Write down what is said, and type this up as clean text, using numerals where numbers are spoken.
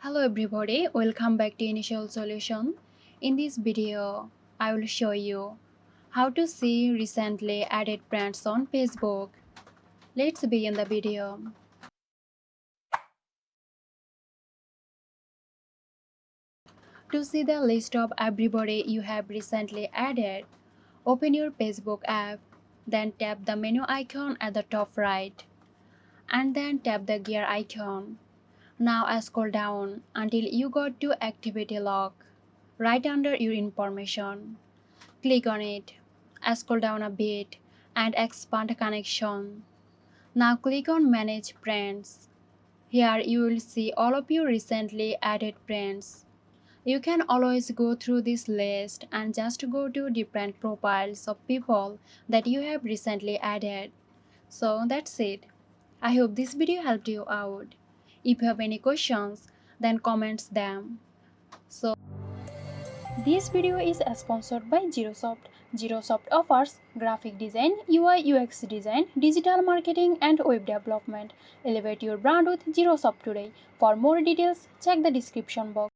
Hello everybody, welcome back to Initial Solution. In this video, I will show you how to see recently added friends on Facebook. Let's begin the video. To see the list of everybody you have recently added, open your Facebook app, then tap the menu icon at the top right, and then tap the gear icon. Now scroll down until you got to Activity Log, right under your information. Click on it, scroll down a bit, and expand connection. Now click on Manage Friends. Here you will see all of your recently added friends. You can always go through this list and just go to different profiles of people that you have recently added. So that's it. I hope this video helped you out. If you have any questions, then comments them. So this video is sponsored by Zerosoft. Zerosoft offers graphic design, UI UX design, digital marketing and web development. Elevate your brand with Zerosoft today. For more details, check the description box.